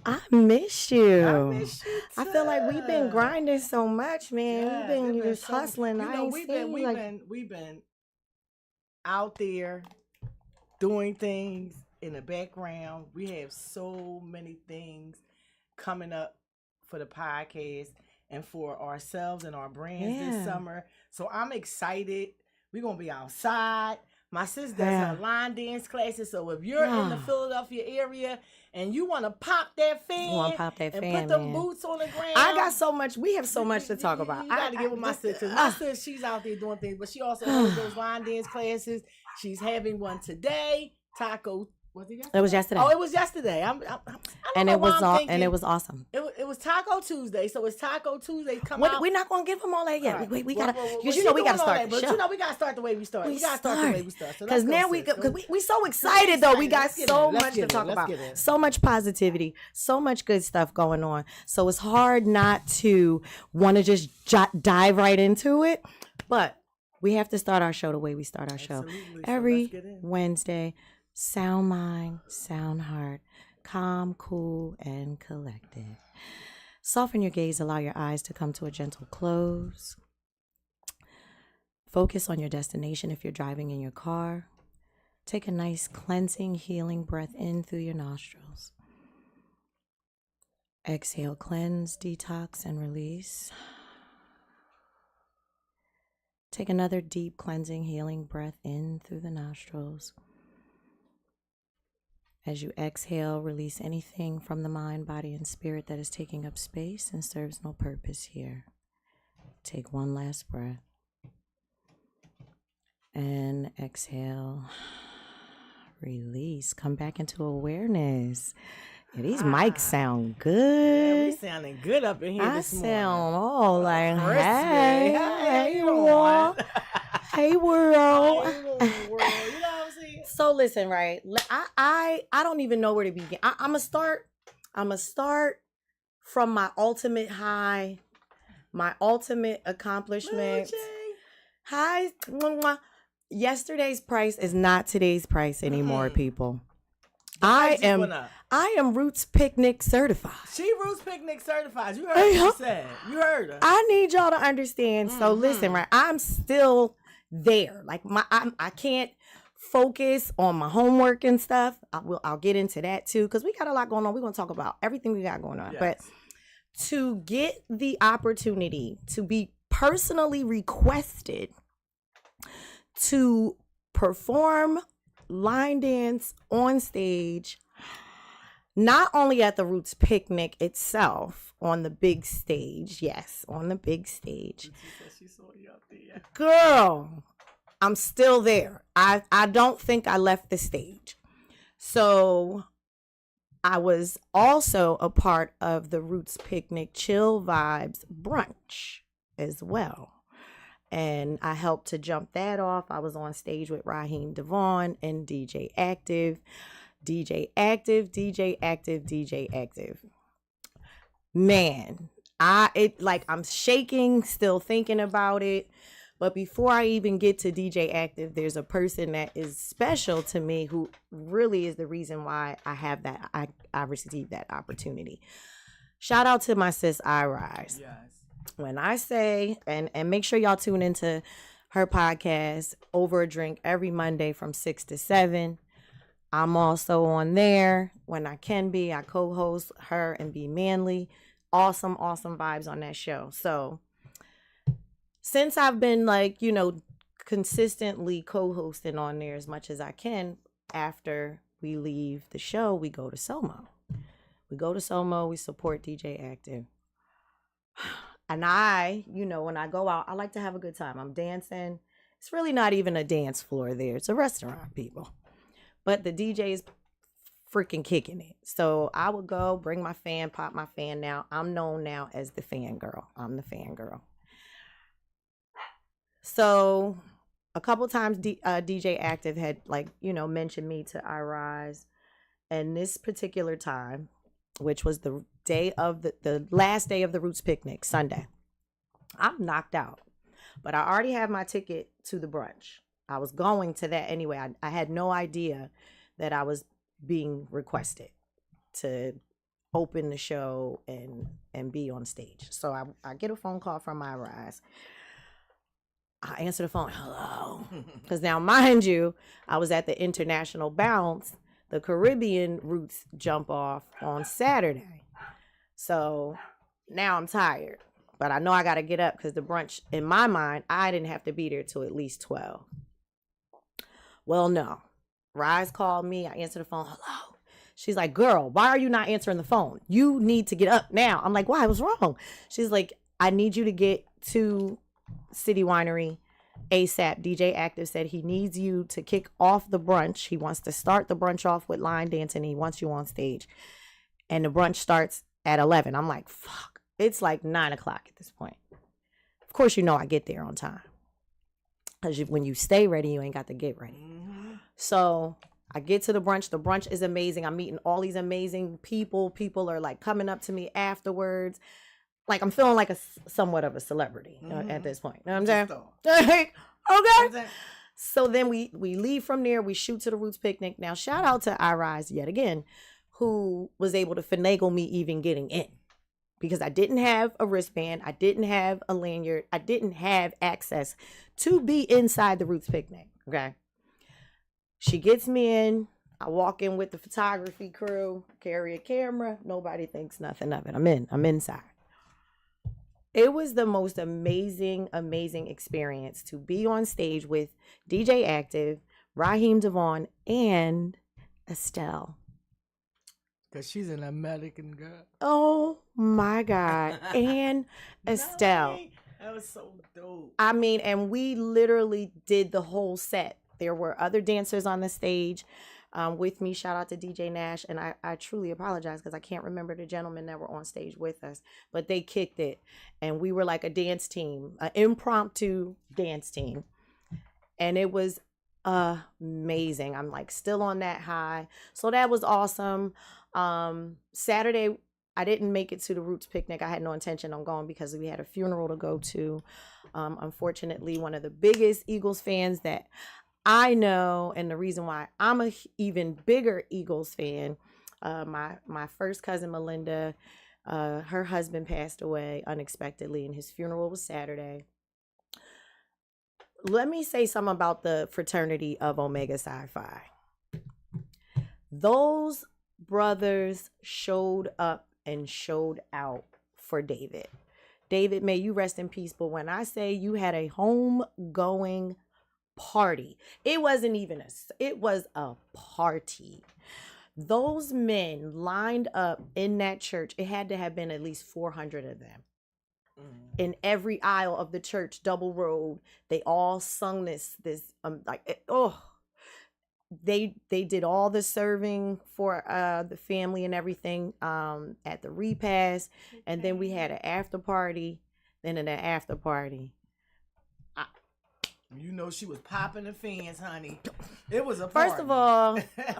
I miss you. I miss you I feel like we've been too. grinding so much, man. We've Yes, been it's been just so. hustling. You I know, ain't seen you like. we've been out there doing things in the background. We have so many things coming up for the podcast and for ourselves and our brands this Yeah. summer. So I'm excited. We're gonna be outside. My sis does her Yeah. line dance classes. So if you're in the Yeah. Philadelphia area and you want to pop that You want to fan pop that and put fan, them man. boots on the I ground, got so much. We have so much to talk about. you got to get with my Just, sis. My sis, she's out there doing things, but she also holds those line dance classes. She's having one today. Taco. Was it yesterday? it was yesterday. Oh, it was yesterday. I don't And know it why was I'm thinking. and it was awesome. It was Taco Tuesday, so it's Taco Tuesday. Come We're out. not gonna give them all that yet. Right. We gotta, because she you know we doing gotta all start that, the but show. you know we gotta start the way we start. We gotta start the way we start. So because now sis. we so excited though. We got Let's get so in. Let's much get to in. talk Let's about. get in. So much positivity, so much good stuff going on. So it's hard not to want to just dive right into it, but we have to start our show the way we start our show. Absolutely. Every So let's get in. Wednesday. Sound mind, sound heart, calm, cool, and collected. Soften your gaze, allow your eyes to come to a gentle close. Focus on your destination if you're driving in your car. Take a nice cleansing, healing breath in through your nostrils. Exhale, cleanse, detox, and release. Take another deep cleansing, healing breath in through the nostrils. As you exhale, release anything from the mind, body, and spirit that is taking up space and serves no purpose here. Take one last breath. And exhale. Release. Come back into awareness. Yeah, these mics sound good. Yeah, we sounding good up in here this morning. I sound all like, crispy. hey, world. Hey, world. Hey, world. You know what I'm saying? So listen, right? I don't even know where to begin. I'm gonna start from my ultimate high, my ultimate accomplishment. Hi, yesterday's price is not today's price anymore, people. I am Roots Picnic certified. She Roots Picnic certified. You heard what she said. You heard her. I need y'all to understand. So listen, right? I'm still there. Like I can't focus on my homework and stuff. I'll get into that too, because we got a lot going on. We're gonna talk about everything we got going on. Yes. But to get the opportunity to be personally requested to perform line dance on stage, not only at the Roots Picnic itself, on the big stage. Yes, on the big stage. She saw you up there. Girl, I'm still there. I don't think I left the stage. So I was also a part of the Roots Picnic Chill Vibes brunch as well. And I helped to jump that off. I was on stage with Raheem Devon and DJ Active. DJ Active, DJ Active, DJ Active. Man, I'm shaking, still thinking about it. But before I even get to DJ Active, there's a person that is special to me who really is the reason why I have that. I received that opportunity. Shout out to my sis iRise. Yes. When I say, and make sure y'all tune into her podcast, Over a Drink, every Monday from 6 to 7. I'm also on there when I can be. I co-host her and Be Manly. Awesome vibes on that show. So since I've been consistently co-hosting on there as much as I can, after we leave the show, we go to Somo. We support DJ Active. And when I go out, I like to have a good time. I'm dancing. It's really not even a dance floor there. It's a restaurant, people. But the DJ is freaking kicking it. So I would go, bring my fan, pop my fan now. I'm known now as the fan girl. I'm the fan girl. So a couple times DJ Active had mentioned me to iRise. And this particular time, which was the day of the last day of the Roots Picnic, Sunday, I'm knocked out. But I already have my ticket to the brunch. I was going to that anyway. I had no idea that I was being requested to open the show and be on stage. So I get a phone call from I Rise. I answer the phone, hello. Because now, mind you, I was at the International Bounce, the Caribbean Roots jump off on Saturday. So now I'm tired. But I know I got to get up because the brunch, in my mind, I didn't have to be there till at least 12. Well, no. Rise called me. I answered the phone, hello. She's like, girl, why are you not answering the phone? You need to get up now. I'm like, why? What's wrong? She's like, I need you to get to City Winery ASAP. DJ Active said he needs you to kick off the brunch. He wants to start the brunch off with line dancing. He wants you on stage. And the brunch starts at 11. I'm like, fuck. It's like 9 o'clock at this point. Of course, you know I get there on time. Because when you stay ready, you ain't got to get ready. So I get to the brunch. The brunch is amazing. I'm meeting all these amazing people. People are like coming up to me afterwards. Like I'm feeling like somewhat of a celebrity at this point. You know what I'm saying? Okay. So then we leave from there. We shoot to the Roots Picnic. Now, shout out to I Rise yet again, who was able to finagle me even getting in. Because I didn't have a wristband. I didn't have a lanyard. I didn't have access to be inside the Roots Picnic. Okay. She gets me in. I walk in with the photography crew, carry a camera. Nobody thinks nothing of it. I'm inside. It was the most amazing, amazing experience to be on stage with DJ Active, Raheem Devon, and Estelle. Because she's an American girl. Oh, my God. And Estelle. That was so dope. I mean, and we literally did the whole set. There were other dancers on the stage with me. Shout out to DJ Nash. And I truly apologize because I can't remember the gentlemen that were on stage with us. But they kicked it. And we were like a dance team, an impromptu dance team. And it was amazing. I'm like still on that high. So that was awesome. Saturday, I didn't make it to the Roots Picnic. I had no intention on going because we had a funeral to go to. Unfortunately, one of the biggest Eagles fans that I know, and the reason why I'm a even bigger Eagles fan, my first cousin Melinda, her husband passed away unexpectedly, and his funeral was Saturday. Let me say something about the fraternity of Omega Psi Phi. Those brothers showed up and showed out for David. David, may you rest in peace. But when I say you had a homegoing party, it wasn't even it was a party. Those men lined up in that church. It had to have been at least 400 of them. In every aisle of the church, double road, they all sung this they did all the serving for the family and everything at the repast, and then we had an after party. Then in the after party, you know she was popping the fans, honey. It was a party.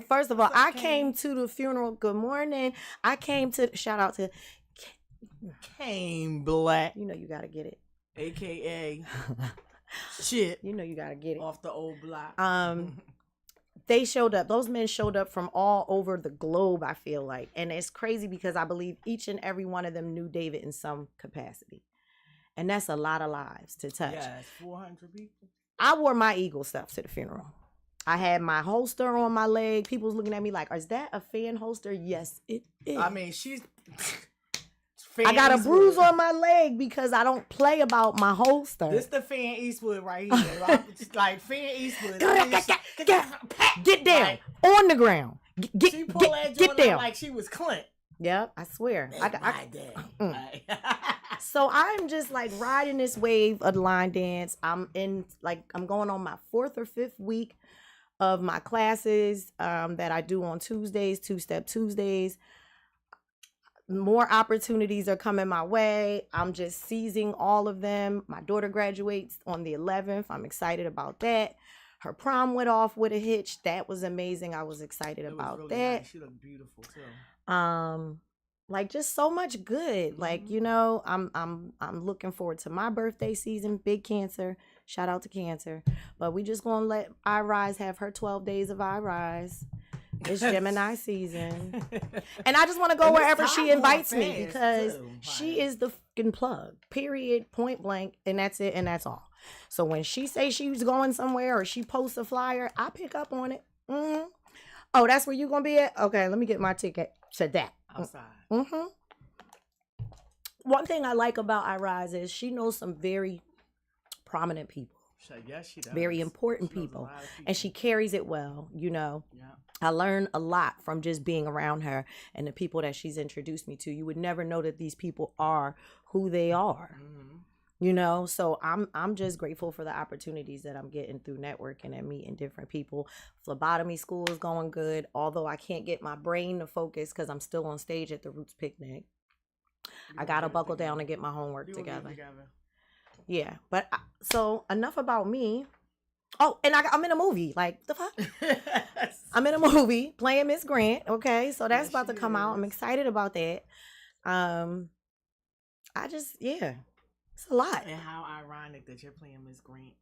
First of all, I okay. came to the funeral. Good morning. I came to shout out to Kane Black. You know you gotta get it. AKA shit. You know you gotta get it. Off the old block. They showed up. Those men showed up from all over the globe, I feel like. And it's crazy because I believe each and every one of them knew David in some capacity. And that's a lot of lives to touch. Yes, 400 people. I wore my Eagle stuff to the funeral. I had my holster on my leg. People was looking at me like, is that a fan holster? Yes, it is. I mean, she's... I got a bruise on my leg because I don't play about my holster. This the Fan Eastwood right here. Right? Like Fan Eastwood. Get down on the ground. Get down like she was Clint. Yep, I swear. So I'm just like riding this wave of line dance. I'm going on my 4th or 5th week of my classes that I do on Tuesdays, 2-Step Tuesdays. More opportunities are coming my way. I'm just seizing all of them. My daughter graduates on the 11th. I'm excited about that. Her prom went off with a hitch. That was amazing. I was excited about really that. Nice. She looked beautiful too. Like just so much good. Mm-hmm. Like, you know, I'm looking forward to my birthday season. Big Cancer. Shout out to Cancer. But we just gonna let I Rise have her 12 days of I Rise. It's Gemini season. And I just want to go And this wherever time she going invites me fast, because too. she is the fucking plug. Period. Point blank. And that's it. And that's all. So when she say she's going somewhere or she posts a flyer, I pick up on it. Mm-hmm. Oh, that's where you gonna be at? Okay, let me get my ticket to that. outside. Mm-hmm. One thing I like about I Rise is she knows some very prominent people. Yes, she does. Very important She knows a people. lot of people. And she carries it well, you know. Yeah. I learned a lot from just being around her and the people that she's introduced me to. You would never know that these people are who they are. Mm-hmm. You know, so I'm just grateful for the opportunities that I'm getting through networking and meeting different people. Phlebotomy school is going good, although I can't get my brain to focus because I'm still on stage at the Roots picnic. I gotta buckle down and get my homework together. Yeah, but so enough about me. Oh, and I'm in a movie. Like the fuck? I'm in a movie playing Miss Grant. Okay, so that's about to come out. I'm excited about that. I just it's a lot. And how ironic that you're playing Miss Grant.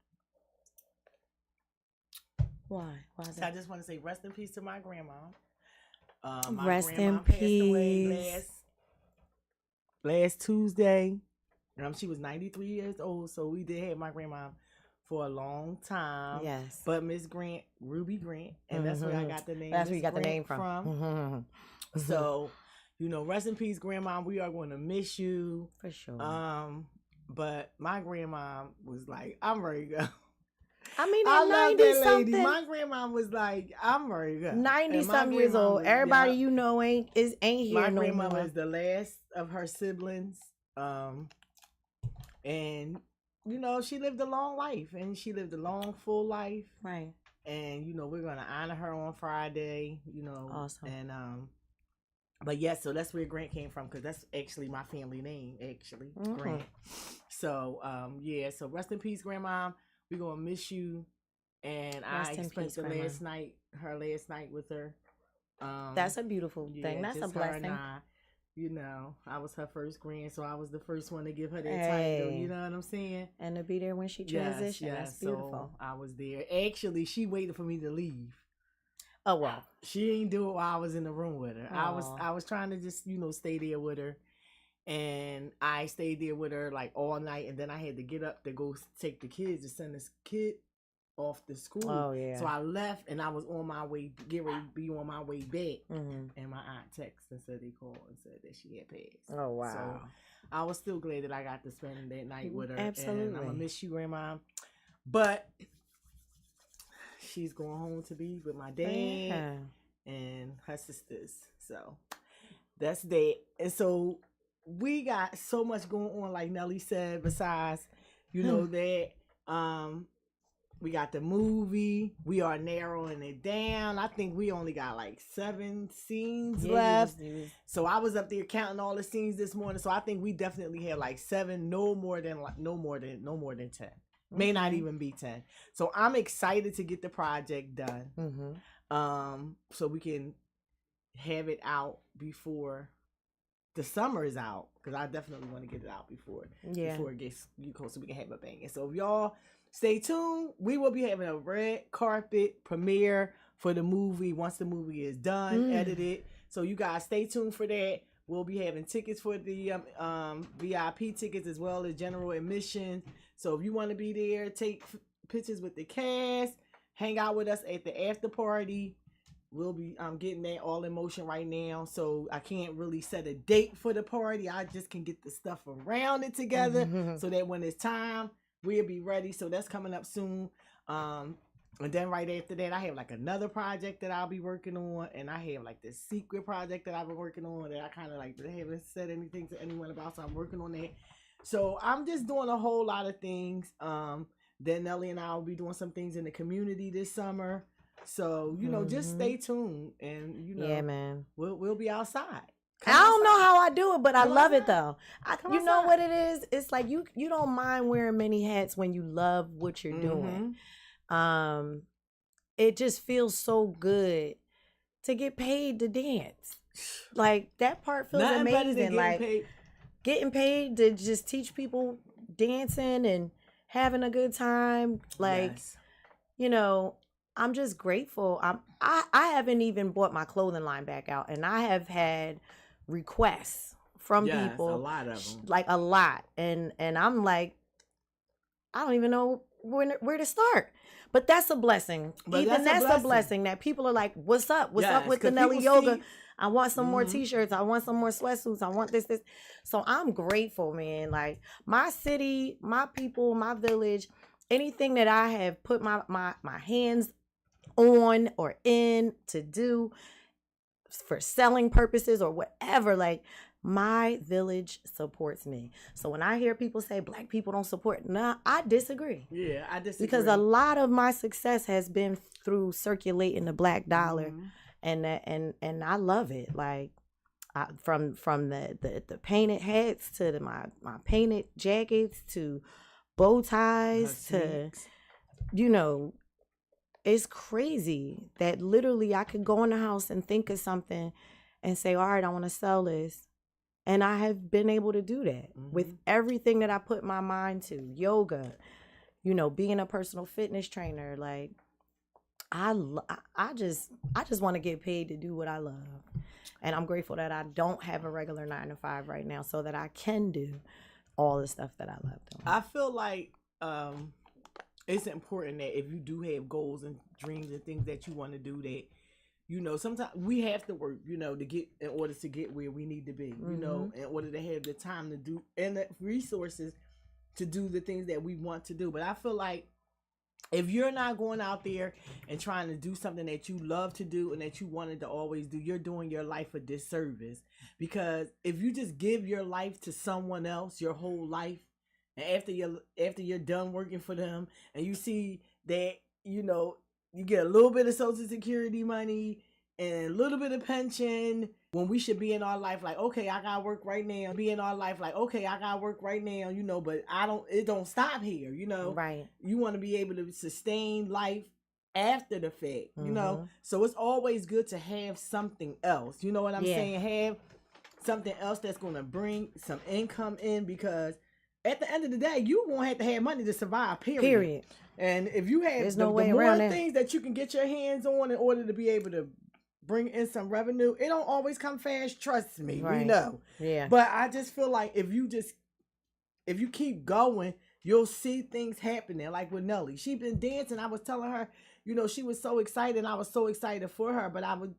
Why? Why is So that? I just want to say rest in peace to my grandma. Rest in grandma passed away peace. last Tuesday. She was 93 years old, so we did have my grandma for a long time. Yes. But Miss Grant, Ruby Grant, and that's where I got the name. That's where you got Grant the name from. So, rest in peace, Grandma. We are going to miss you. For sure. But my grandma was like, I'm ready to go. I mean, I at love 90 that lady. something. My grandma was like, I'm ready to go. 90 something years old. Everybody you know ain't here my no grandma more. was the last of her siblings. And she lived a long life, and she lived a long, full life. Right. And we're gonna honor her on Friday. Awesome. And but yes, so that's where Grant came from, because that's actually my family name, Grant. So so rest in peace, Grandma. We're gonna miss you. And I spent her last night with her. That's a beautiful thing. That's a blessing. I was her first grand, so I was the first one to give her that title. You know what I'm saying? And to be there when she transitioned. Yes, That's beautiful. So I was there. Actually, she waited for me to leave. Oh wow. She ain't do it while I was in the room with her. I was trying to just stay there with her, and I stayed there with her like all night, and then I had to get up to go take the kids to send this kid off to school. Oh yeah. So I left, and I was on my way, get ready to be on my way back. And my aunt texted and said they called and said that she had passed. Oh wow. So I was still glad that I got to spend that night with her. Absolutely. And I'm gonna miss you, Grandma. But she's going home to be with my dad and her sisters. So that's that. And so we got so much going on, like Nelly said, besides, that we got the movie. We are narrowing it down. I think we only got like 7 scenes left. So I was up there counting all the scenes this morning. So I think we definitely had like 7, no more than 10. May not even be 10. So I'm excited to get the project done. So we can have it out before the summer is out, because I definitely want to get it out before it gets cold, so we can have a bang. So if y'all stay tuned, we will be having a red carpet premiere for the movie once the movie is done, edited. So you guys stay tuned for that. We'll be having tickets for the VIP tickets as well as general admission. So if you want to be there, take pictures with the cast, hang out with us at the after party. We'll be getting that all in motion right now. So I can't really set a date for the party. I just can get the stuff around it together so that when it's time, we'll be ready. So that's coming up soon. And then right after that, I have like another project that I'll be working on. And I have like this secret project that I've been working on that I kind of like haven't said anything to anyone about. So I'm working on that. So I'm just doing a whole lot of things. Then Nelly and I will be doing some things in the community this summer. So, just stay tuned, and, yeah, man, we'll be outside. I don't know how I do it, but I love it though. You know what it is? It's like you don't mind wearing many hats when you love what you're doing. It just feels so good to get paid to dance. Like that part feels amazing. Like getting paid to just teach people dancing and having a good time. Like, I'm just grateful. I haven't even bought my clothing line back out, and I have had requests from Yes, people, a lot of them. like a lot, and I'm like, I don't even know where to start. But that's a blessing. But Even that's a that's a blessing. blessing that people are like, "What's up? What's up Yes, with the 'cause Nelly people Yoga? see. I want some more Mhm. T-shirts. I want some more sweatsuits. I want this." So I'm grateful, man. Like my city, my people, my village, anything that I have put my hands on or in to do for selling purposes or whatever, like my village supports me. So when I hear people say black people don't support, nah, I disagree. Yeah, I disagree. Because a lot of my success has been through circulating the black dollar, Mhm. and I love it. Like from the painted hats to my painted jackets to bow ties Her to, sneaks. you know, it's crazy that literally I could go in the house and think of something and say, all right, I want to sell this. And I have been able to do that with Mhm. everything that I put my mind to. Yoga, you know, being a personal fitness trainer. Like I just want to get paid to do what I love. And I'm grateful that I don't have a regular 9 to 5 right now so that I can do all the stuff that I love doing. I feel like it's important that if you do have goals and dreams and things that you want to do, that sometimes we have to work, to get in order to get where we need to be, in order to have the time to do and the resources to do the things that we want to do. But I feel like if you're not going out there and trying to do something that you love to do and that you wanted to always do, you're doing your life a disservice. Because if you just give your life to someone else, your whole life, and after you're done working for them, and you see that you get a little bit of Social Security money and a little bit of pension, when we should be in our life like, okay, I gotta work right now. Be in our life like, okay, I gotta work right now, but it don't stop here, Right. You want to be able to sustain life after the fact, so it's always good to have something else, you know what I'm saying? Have something else that's going to bring some income in, because at the end of the day, you won't have to have money to survive, period. And if you have There's the, no way the more around that. things that you can get your hands on in order to be able to bring in some revenue, it don't always come fast, trust me. Right. We know. Yeah. But I just feel like if you keep going, you'll see things happening. Like with Nelly, she been dancing. I was telling her, she was so excited. I was so excited for her, but I was,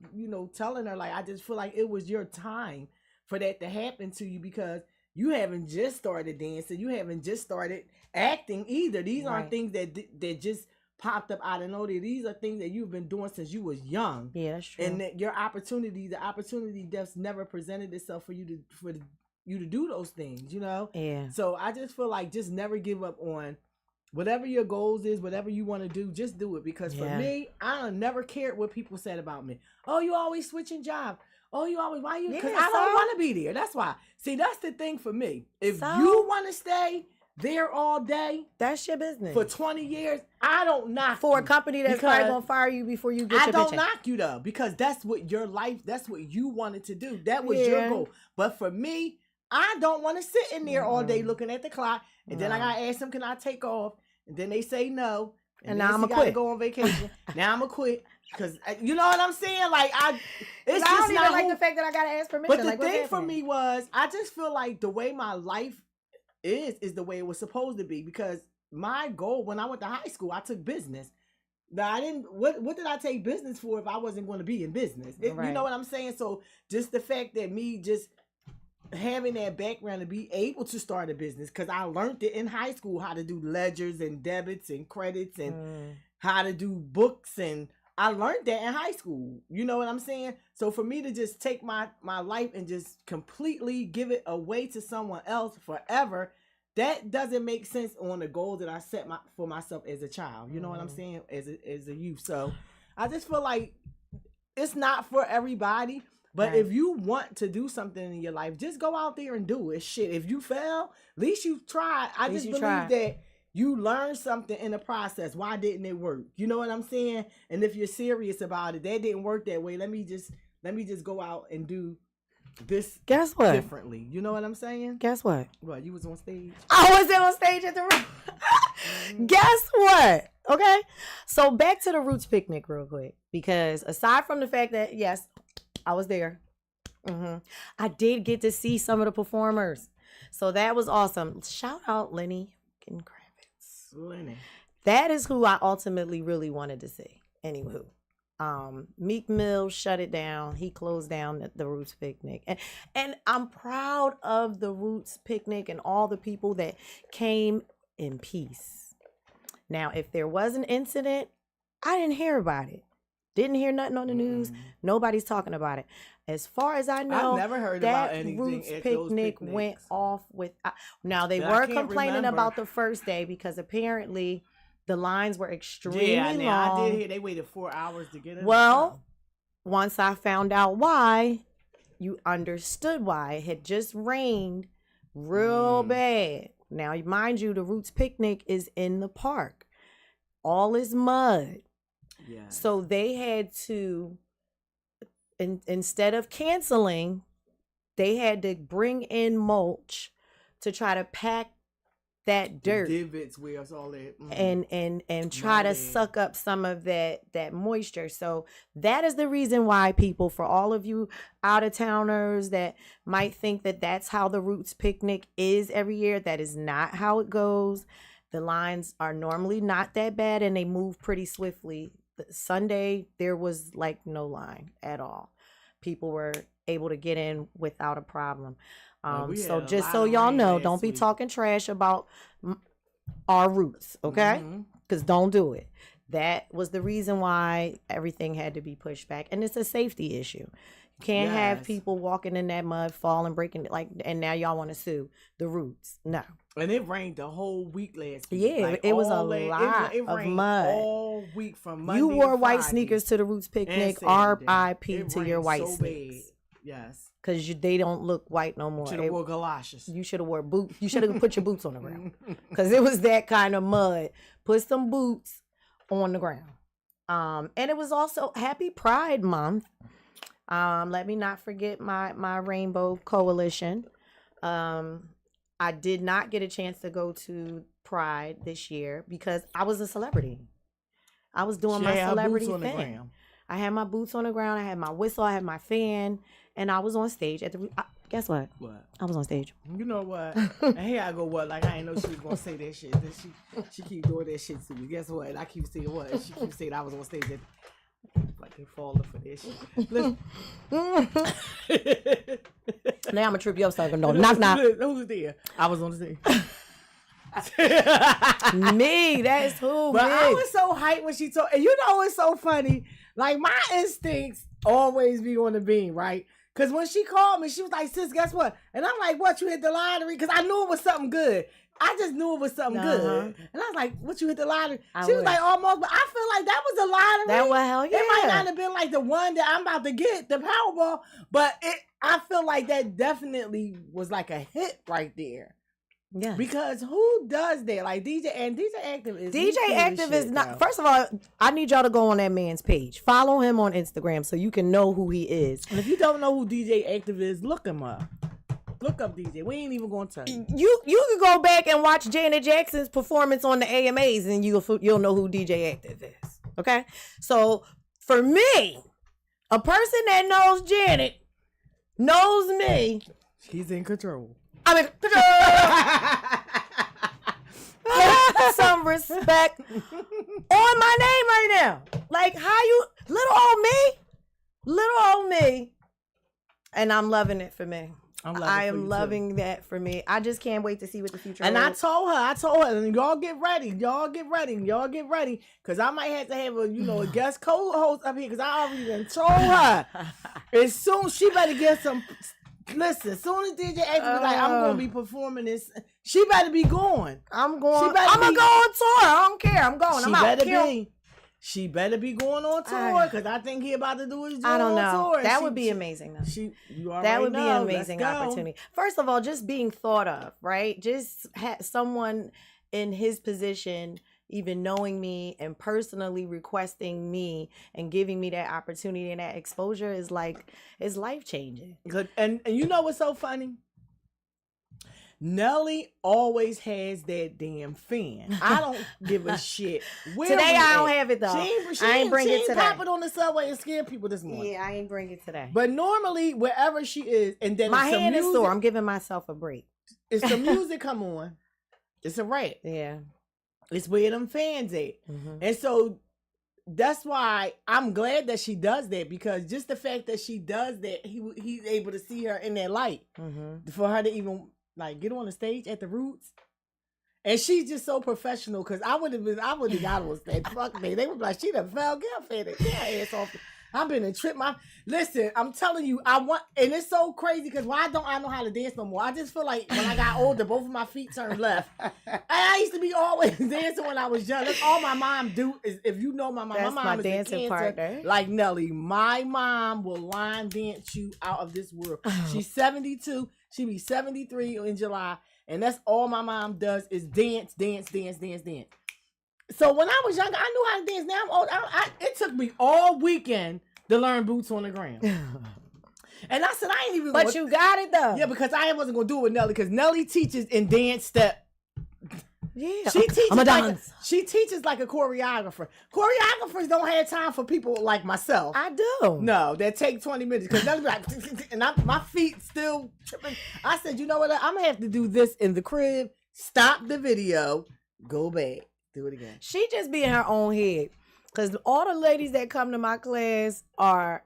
telling her, like, I just feel like it was your time for that to happen to you, because you haven't just started dancing. You haven't just started acting either. These aren't things that just popped up out of nowhere. These are things that you've been doing since you was young. Yeah, that's true. And that the opportunity that's never presented itself for you to do those things, Yeah. So I just feel like just never give up on whatever your goals is, whatever you want to do, just do it. Because for me, I never cared what people said about me. Oh, you always switching jobs. Oh, you always, why you? Because I don't want to be there. That's why. See, that's the thing for me. If you want to stay there all day, that's your business. For 20 years, I don't knock for you, a company that's probably gonna fire you before you get your pension. I don't knock you though, because that's what your life, that's what you wanted to do. That was your goal. But for me, I don't want to sit in there all day looking at the clock, and then I gotta ask them, can I take off? And then they say no, and now I'm gonna quit. Go on vacation. Now I'm gonna quit, because you know what I'm saying. Like it's I just don't even like the fact that I gotta ask permission. But the thing for me was, I just feel like the way my life is the way it was supposed to be, because my goal when I went to high school, I took business. Now I didn't. What did I take business for if I wasn't going to be in business? You know what I'm saying? So just the fact that me just having that background to be able to start a business, because I learned it in high school, how to do ledgers and debits and credits and how to do books, and I learned that in high school. You know what I'm saying? So for me to just take my life and just completely give it away to someone else forever, that doesn't make sense on the goal that I set for myself as a child. You know what I'm saying? As a youth. So I just feel like it's not for everybody. But if you want to do something in your life, just go out there and do it. Shit, if you fail, at least you tried. I just believe that you learned something in the process. Why didn't it work? You know what I'm saying? And if you're serious about it, that didn't work that way. Let me just go out and do this. Guess what? Differently. You know what I'm saying? Guess what? What, you was on stage? I was on stage at the room. Guess what? Okay. So back to the Roots picnic real quick. Because aside from the fact that, yes, I was there. I did get to see some of the performers. So that was awesome. Shout out Lenny Kravitz. Lenny. That is who I ultimately really wanted to see. Anywho. Meek Mill shut it down. He closed down the Roots picnic. And I'm proud of the Roots picnic and all the people that came in peace. Now, if there was an incident, I didn't hear about it. Didn't hear nothing on the news. Nobody's talking about it. As far as I know, I've never heard that about anything Roots at picnic those went off with. Now they But were I can't complaining remember. about the first day because apparently the lines were extremely Yeah, now I long. did hear they waited 4 hours to get in. Well, once I found out why, you understood why. It had just rained real bad. Now, mind you, the Roots picnic is in the park. All is mud. yeah. So they had to, instead of canceling, they had to bring in mulch to try to pack that dirt divots where it's all that and try to suck up some of that moisture. So that is the reason why, people, for all of you out of towners that might think that that's how the Roots picnic is every year, that is not how it goes. The lines are normally not that bad and they move pretty swiftly. Sunday there was like no line at all. People were able to get in without a problem. So just so y'all know, don't be talking trash about our Roots, okay? Because don't do it. That was the reason why everything had to be pushed back. And it's a safety issue. You can't have people walking in that mud, falling, breaking, and now y'all want to sue the Roots. No. And it rained the whole week last week. Yeah, like it was a lot it of rained mud. all week from Monday You wore to white Friday sneakers to the Roots picnic. and Saturday. R.I.P. It to your rained white so sneakers. bad. Yes. Because they don't look white no more. Should have wore galoshes. You should have wore boots. You should have put your boots on the ground. Because it was that kind of mud. Put some boots on the ground. And it was also Happy Pride Month. Let me not forget my Rainbow Coalition. I did not get a chance to go to Pride this year because I was a celebrity. I was doing my celebrity thing. I had my boots on the ground. I had my whistle. I had my fan, and I was on stage at the. Guess what? What? I was on stage. You know what? And here I go. What? Like I didn't know she was gonna say that shit. Then she keep doing that shit to me. Guess what? And I keep saying what? And she keeps saying I was on stage. Fucking falling for this shit. Now I'm gonna trip you up, something. No, knock knock. Who's there? I was on the stage. Me, that's who. But me. I was so hyped when she told. And you know it's so funny. Like my instincts always be on the beam, right? Because when she called me, she was like, "Sis, guess what?" And I'm like, "What? You hit the lottery?" Because I knew it was something good. I just knew it was something good. And I was like, "What, you hit the lottery?" She was like, "Almost." But I feel like that was the lottery. That was hell yeah. It might not have been like the one that I'm about to get, the Powerball, but I feel like that definitely was like a hit right there. Yeah. Because who does that? Like DJ Active is not. First of all, I need y'all to go on that man's page. Follow him on Instagram so you can know who he is. And if you don't know who DJ Active is, look him up. Look up DJ. We ain't even gonna tell you. You can go back and watch Janet Jackson's performance on the AMAs and you'll know who DJ Active is. Okay? So for me, a person that knows Janet knows me. He's in control. I'm in control. Some respect on my name right now. Like how you little old me. And I'm loving it for me. I am loving that for me. I just can't wait to see what the future holds. And I told her, and y'all get ready. Cause I might have to have a guest co-host up here. Cause I already done told her. As soon she better get some. Listen, as soon as DJ Active was like, I'm gonna be performing this, she better be going. I'm gonna go on tour. I don't care. I'm going. I'm out. She better be going on tour because I think he about to do his I don't know. Tour. That would be amazing though. That would be an amazing opportunity. First of all, just being thought of, right? Just someone in his position even knowing me and personally requesting me and giving me that opportunity and that exposure is life changing. And you know what's so funny? Nelly always has that damn fan. I don't give a shit. Where Today we I don't at. have it though. I ain't bring it today. Pop it on the subway and scare people this morning. Yeah, I ain't bring it today. But normally, wherever she is, and then my some hand music, is sore. I'm giving myself a break. If some music come on, it's a wrap. Yeah. It's where them fans at. And so that's why I'm glad that she does that, because just the fact that she does that, he's able to see her in that light for her to even like get on the stage at the Roots. And she's just so professional, because I would have got on stage. Fuck me. They would be like, she done fell girlfriend. Yeah, ass off. I've been a trip. Listen, I'm telling you, and it's so crazy, because why don't I know how to dance no more? I just feel like when I got older, both of my feet turned left. And I used to be always dancing when I was young. That's all my mom do. Is if you know my mom, that's my mom my is dancing partner. Like Nelly, my mom will line dance you out of this world. She's 72. She be 73 in July, and that's all my mom does is dance, dance, dance, dance, dance. So when I was younger, I knew how to dance. Now I'm old. It took me all weekend to learn boots on the ground. And I said, I ain't even But you got it though. Yeah, because I wasn't going to do it with Nelly, because Nelly teaches in dance step. Yeah. She teaches like a choreographer. Choreographers don't have time for people like myself. I do. No, that take 20 minutes, because Nelly be like, and my feet still tripping. I said, you know what? I'm going to have to do this in the crib. Stop the video. Go back. Do it again. She just be in her own head, because all the ladies that come to my class are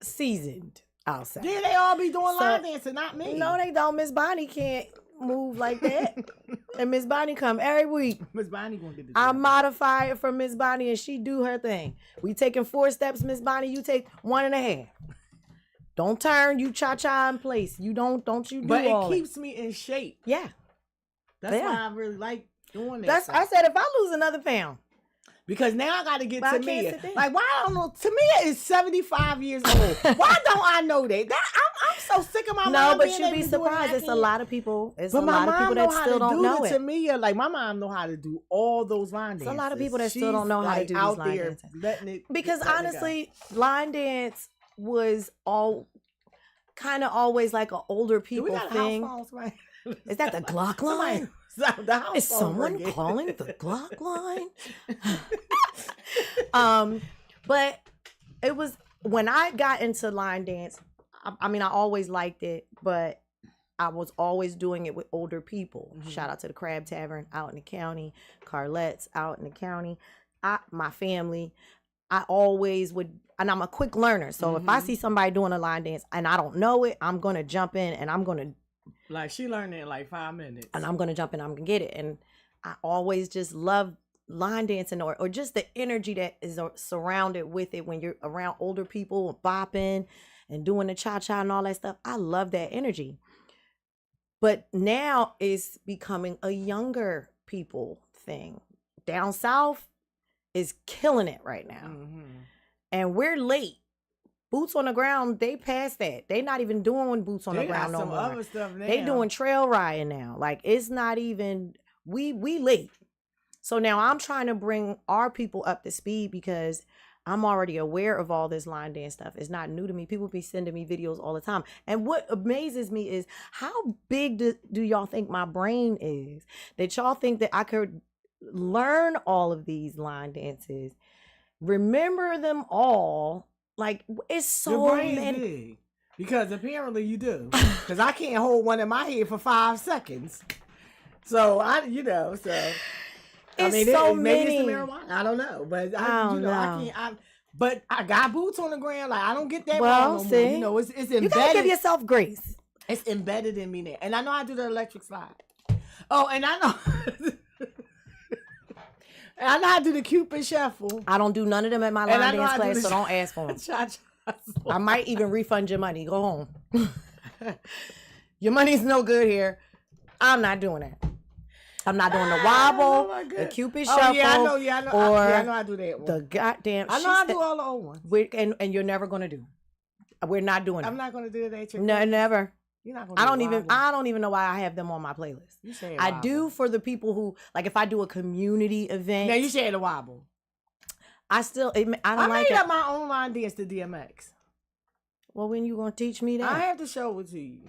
seasoned, I'll say. Yeah, they all be doing line dancing, not me. No, they don't. Miss Bonnie can't move like that. And Miss Bonnie come every week. Miss Bonnie gonna get the I modify it for Miss Bonnie, and she do her thing. We taking 4 steps, Miss Bonnie. You take 1.5. Don't turn. You cha-cha in place. You don't you do but all it keeps me in shape. Yeah. That's why I really like doing that. I said, if I lose another pound, because now I got to get Tamia. Like, why I don't know? Tamia is 75 years old. Why don't I know that? I'm so sick of my mom. No, but you'd be surprised. It's a lot of people. It's a lot of people that still don't know it. Tamia, like my mom know how to do all those line dances. It's a lot of people that still don't know how to do these line dances. Because honestly, line dance was kind of always like an older people thing. Is that the Glock line? Is someone calling the Glock line? But it was when I got into line dance. I mean, I always liked it, but I was always doing it with older people. Shout out to the Crab Tavern out in the county, Carlette's out in the county. My family, I always would, and I'm a quick learner. So if I see somebody doing a line dance and I don't know it, I'm gonna jump in and I'm gonna. Like she learned it in like 5 minutes. And I'm going to jump in, I'm going to get it. And I always just love line dancing or just the energy that is surrounded with it when you're around older people bopping and doing the cha-cha and all that stuff. I love that energy. But now it's becoming a younger people thing. Down south is killing it right now. And we're late. Boots on the ground, they passed that. They not even doing boots on the ground no more. Other stuff now. They doing trail riding now. Like it's not even we late. So now I'm trying to bring our people up to speed because I'm already aware of all this line dance stuff. It's not new to me. People be sending me videos all the time. And what amazes me is how big do y'all think my brain is? That y'all think that I could learn all of these line dances, remember them all. Like it's so many. Big. Because apparently you do. Because I can't hold one in my head for 5 seconds. So I mean, it's so many. Maybe it's the marijuana. I don't know, but I can't. But I got boots on the ground. Like I don't get that wrong no more. You know, it's embedded. You gotta give yourself grace. It's embedded in me now, and I know how to do the electric slide. Oh, and I know. I know how to do the Cupid shuffle. I don't do none of them at my line dance class, so don't ask for them. I might even refund your money. Go home. Your money's no good here. I'm not doing that. I'm not doing the wobble, the Cupid shuffle. Yeah, I know how to do that one. The goddamn. I know how to do all the old ones. And you're never gonna do. We're not doing it. I'm not gonna do that. No, never. You're not gonna I don't even know why I have them on my playlist. I do for the people who like if I do a community event. Now you said the wobble. I made up my own line dance to DMX. Well, when you gonna teach me that? I have to show it to you.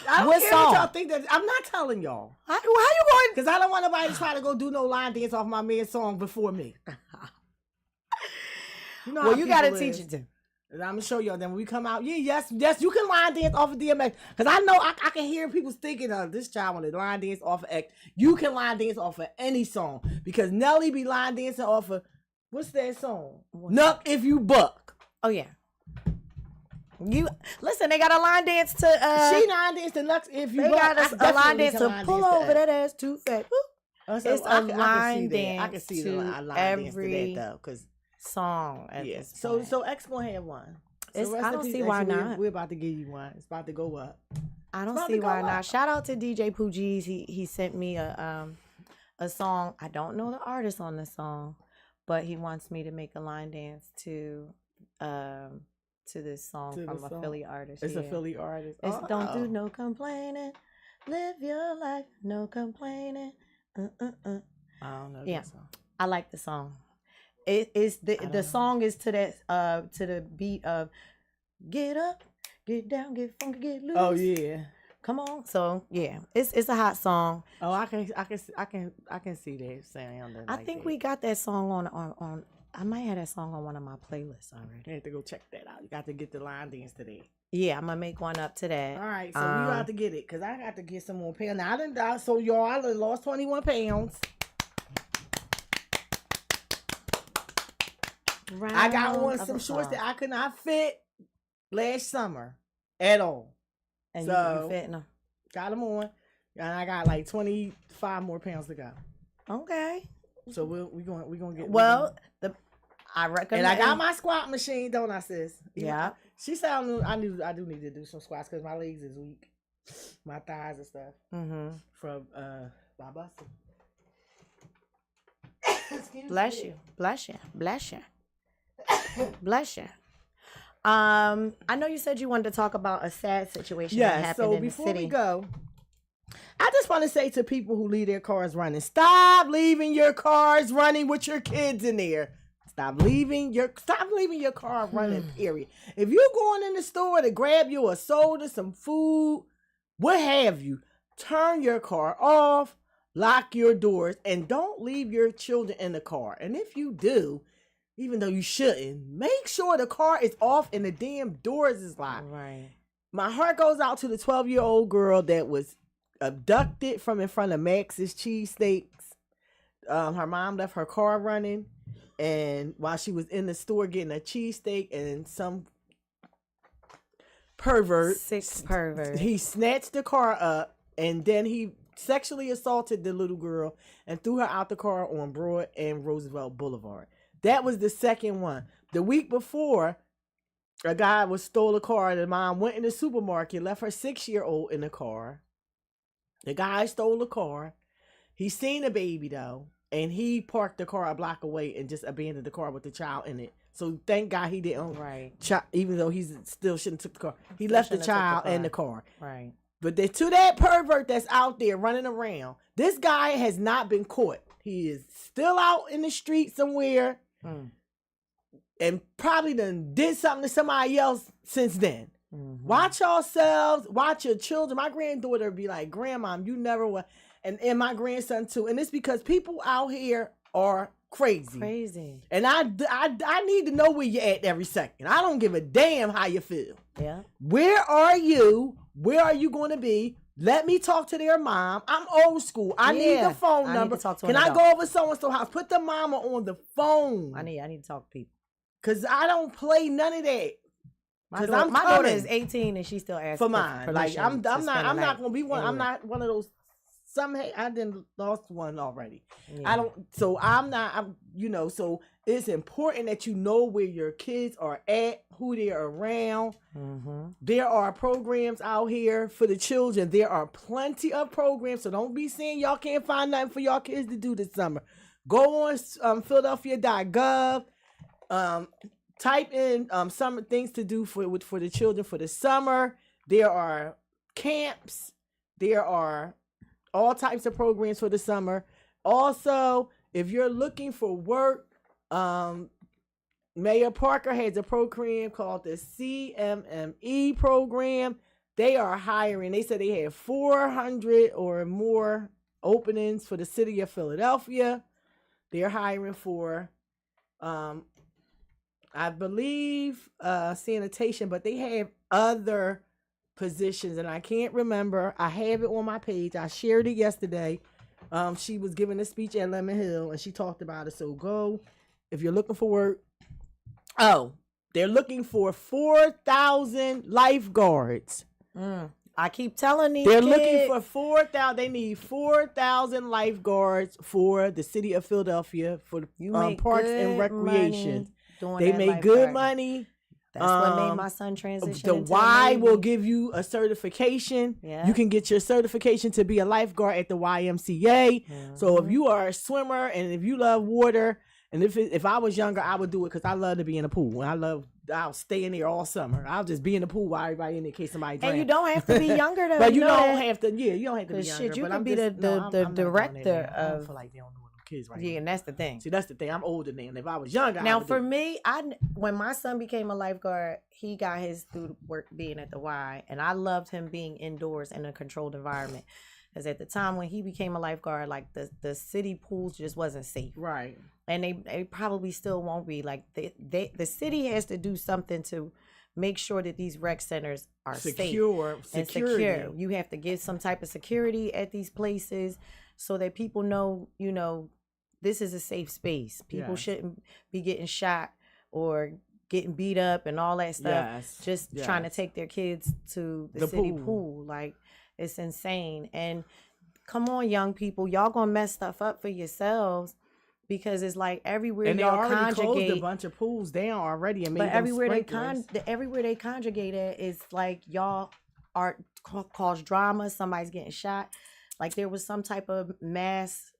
I don't What care song? what y'all think. That I'm not telling y'all. How you going? Because I don't want nobody to try to go do no line dance off my man's song before me. You know Well, how you got to people teach is. it to. And I'm going to show y'all. Then when we come out, yes, you can line dance off of DMX. Because I know I can hear people thinking of this child when they line dance off of X. You can line dance off of any song. Because Nelly be line dancing off of, what's that song? Nuck If You Buck. Oh, yeah. You listen, they got a line dance to She line dance to Nuck If You they Buck. got a line dance to pull over that ass too fat. It's a line dance I can see to the line dance to every that though, cause song at this So point. so X gonna have one. So I rest in don't peace, see X, why not. We're about to give you one. It's about to go up. I don't about see to go why up. not. Shout out to DJ Poojies. He sent me a song. I don't know the artist on the song, but he wants me to make a line dance to this song To from the a song? Philly artist. It's yeah. a Philly artist. It's don't do no complaining. Live your life, no complaining. I don't know Yeah. that song. I like the song. It is the song is to that to the beat of get up, get down, get funky, get loose. Oh yeah. Come on. So yeah, it's a hot song. Oh, I can see that sound. I think we got that song on I might have that song on one of my playlists already. You have to go check that out. You got to get the line dance today. Yeah, I'm gonna make one up to that. All right, so we got to get it because I got to get some more pounds. Now I done lost 21 pounds. I got on some shorts that I could not fit last summer at all. And so, you fitting them. Got them on, and I got like 25 more pounds to go. Okay. So we gonna get. I recommend. And I got my squat machine, don't I, sis? Yeah. She said I do need to do some squats because my legs is weak, my thighs and stuff. Mm-hmm. From my busting. Bless you. Bless you. Bless you. Bless you. I know you said you wanted to talk about a sad situation that happened in the city. Before we go, I just want to say to people who leave their cars running, stop leaving your cars running with your kids in there. Stop leaving your car running, period. If you're going in the store to grab you a soda, some food, what have you, turn your car off, lock your doors, and don't leave your children in the car. And if you do, even though you shouldn't, make sure the car is off and the damn doors is locked. Right. My heart goes out to the 12-year-old girl that was abducted from in front of Max's Cheesesteaks. Her mom left her car running, and while she was in the store getting a cheesesteak, and some pervert, he snatched the car up, and then he sexually assaulted the little girl and threw her out the car on Broad and Roosevelt Boulevard. That was the second one. The week before, a guy stole a car. The mom went in the supermarket, left her 6-year-old in the car. The guy stole the car. He seen the baby though, and he parked the car a block away and just abandoned the car with the child in it. So thank God he didn't. Right. Even though he still shouldn't have took the car. He left the child and the car. Right. But to that pervert that's out there running around, this guy has not been caught. He is still out in the street somewhere. And probably did something to somebody else since then. Mm-hmm. Watch yourselves, watch your children. My granddaughter be like, Grandma, you never were. And my grandson too. And it's because people out here are crazy. And I need to know where you're at every second. I don't give a damn how you feel. Yeah. Where are you? Where are you going to be? Let me talk to their mom. I'm old school. I need the phone number. Can I go over so-and-so house? Put the mama on the phone. I need to talk to people. Because I don't play none of that. My daughter is 18 and she still asks for mine. Like I'm not gonna be one. I'm not one of those. I didn't lost one already. Yeah. I don't. So I'm not. So it's important that you know where your kids are at, who they're around. Mm-hmm. There are programs out here for the children. There are plenty of programs. So don't be saying y'all can't find nothing for y'all kids to do this summer. Go on Philadelphia.gov. Type in summer things to do for the children for the summer. There are camps. There are all types of programs for the summer. Also, if you're looking for work, Mayor Parker has a program called the CMME program. They are hiring. They said they have 400 or more openings for the city of Philadelphia. They're hiring for, I believe, sanitation, but they have other positions, and I can't remember. I have it on my page. I shared it yesterday. She was giving a speech at Lemon Hill, and she talked about it. So go, if you're looking for work. Oh, they're looking for 4,000 lifeguards. I keep telling these They're kids. looking for 4,000. They need 4,000 lifeguards for the city of Philadelphia for parks and recreation. They make good money. That's what made my son transition. The Y will give you a certification. Yeah. You can get your certification to be a lifeguard at the YMCA. So if you are a swimmer and if you love water, and if I was younger, I would do it because I love to be in a pool. I'll stay in there all summer. I'll just be in the pool while everybody in there in case somebody drowns. And you don't have to be younger though. But you don't have to. Yeah, you don't have to be younger. Shit, you but can I'm be just, the director I don't of. feel like dealing with kids right Yeah, now. and that's the thing. See, that's the thing. I'm older than. If I was younger, Now for me, when my son became a lifeguard, he got his through work being at the Y, and I loved him being indoors in a controlled environment. Because at the time when he became a lifeguard, like the city pools just wasn't safe. Right. And they probably still won't be. Like the city has to do something to make sure that these rec centers are safe and secure. You have to give some type of security at these places so that people know, this is a safe space. People shouldn't be getting shot or getting beat up and all that stuff. Trying to take their kids to the city pool. Like, it's insane. And come on, young people, y'all gonna mess stuff up for yourselves. Because it's like everywhere and y'all they already conjugate, closed a bunch of pools down already and made but everywhere they sprinklers. conjugate it is like y'all are cause drama. Somebody's getting shot. Like there was some type of mass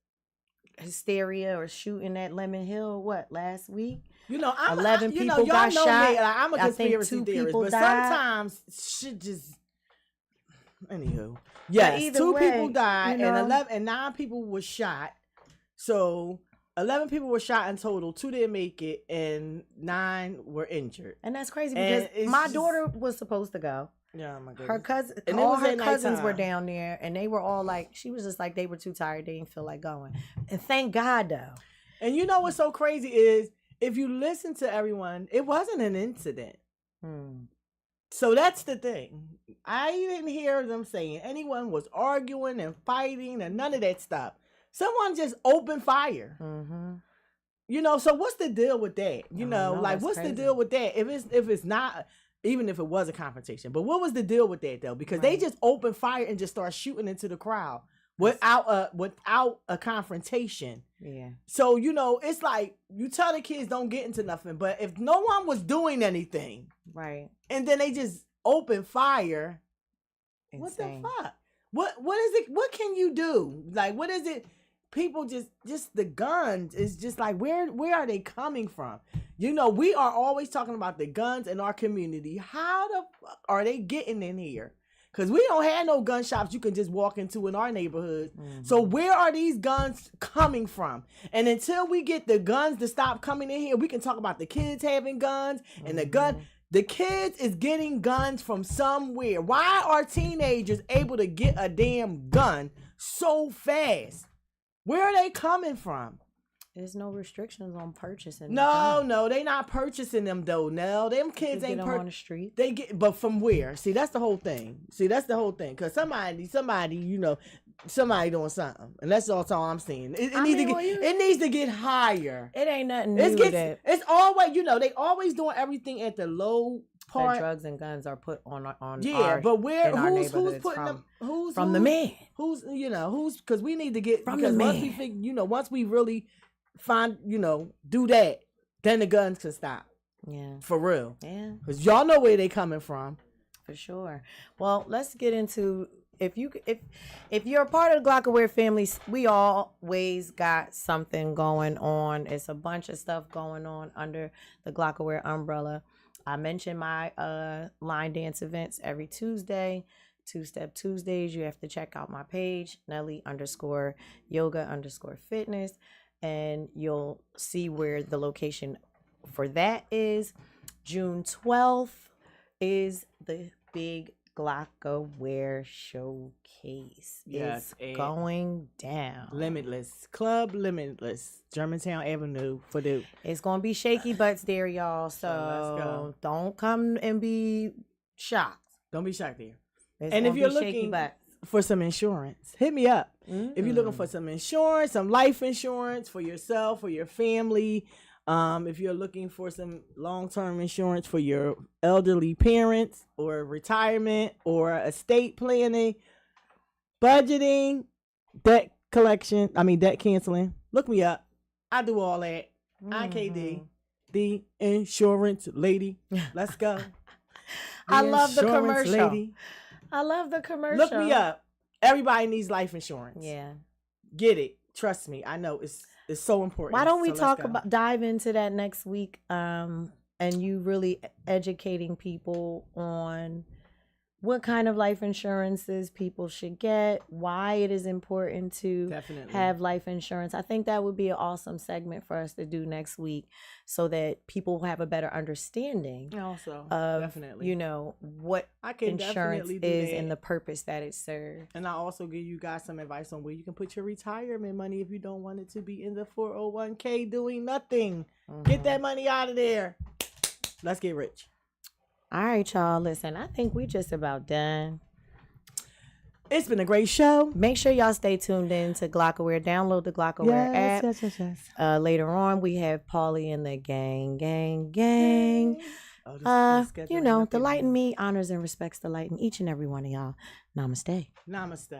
hysteria or shooting at Lemon Hill. Last week? 11 people got shot. Me, I'm a conspiracy theorist, but died. Sometimes shit just. Anywho, yes, 2 people died and 9 people were shot. So 11 people were shot in total. 2 didn't make it, and 9 were injured. And that's crazy because my daughter was supposed to go. Yeah, my goodness. Her cousin, and all her cousins were down there, and they were all like, she was just like, they were too tired. They didn't feel like going. And thank God, though. And you know what's so crazy is, if you listen to everyone, it wasn't an incident. So that's the thing. I didn't hear them saying anyone was arguing and fighting and none of that stuff. Someone just opened fire. So what's the deal with that? What's the deal with that? If it's not, even if it was a confrontation, but what was the deal with that though? Because they just opened fire and just start shooting into the crowd without a confrontation. Yeah. So it's like you tell the kids don't get into nothing, but if no one was doing anything, right, and then they just open fire, insane. What the fuck? What is it? What can you do? Like, what is it? People just the guns is just like, where are they coming from? We are always talking about the guns in our community. How the fuck are they getting in here? Because we don't have no gun shops you can just walk into in our neighborhood. So where are these guns coming from? And until we get the guns to stop coming in here, we can talk about the kids having guns and the kids is getting guns from somewhere. Why are teenagers able to get a damn gun so fast? Where are they coming from? There's no restrictions on purchasing. No, they not purchasing them though. No, them kids ain't on the street. They get, but from where? See, that's the whole thing. Cause somebody doing something, and that's all I'm saying. It needs to get higher. It ain't nothing new with that. It's always, they always doing everything at the low part. That drugs and guns are put on. But who's putting them? Who's from the man? Who's because we need to get from the man. Once we really find, do that, then the guns can stop. Yeah. For real. Yeah. Because y'all know where they coming from. For sure. Well, let's get into, if you're a part of the Glockaware family, we always got something going on. It's a bunch of stuff going on under the Glockaware umbrella. I mentioned my line dance events every Tuesday. 2-Step Tuesdays. You have to check out my page, Nelly _Yoga _Fitness. And you'll see where the location for that is. June 12th is the big Glockaware Showcase. Yes, It's going down. Limitless. Club Limitless. Germantown Avenue for the. It's going to be shaky butts there, y'all. So let's go. Don't come and be shocked. Don't be shocked there. It's And if gonna you're be shaky looking butts. for some insurance, hit me up. If you're looking for some insurance, some life insurance for yourself or your family, if you're looking for some long-term insurance for your elderly parents or retirement or estate planning, budgeting, debt canceling, look me up. I do all that. IKD, the insurance lady. Let's go. I love the insurance commercial. lady. I love the commercial. Look me up. Everybody needs life insurance. Yeah. Get it. Trust me. I know it's so important. Why don't we So talk let's go. about dive into that next week? And you really educating people on what kind of life insurances people should get, why it is important to Definitely have life insurance. I think that would be an awesome segment for us to do next week so that people have a better understanding also of, definitely, you know, what I can insurance definitely do is that. and the purpose that it serves. And I also give you guys some advice on where you can put your retirement money if you don't want it to be in the 401k doing nothing. Get that money out of there. Let's get rich. All right, y'all. Listen, I think we just about done. It's been a great show. Make sure y'all stay tuned in to Glockaware. Download the Glockaware app. Yes. Later on, we have Paulie and the gang. You know, the light in me honors and respects the light in each and every one of y'all. Namaste. Namaste.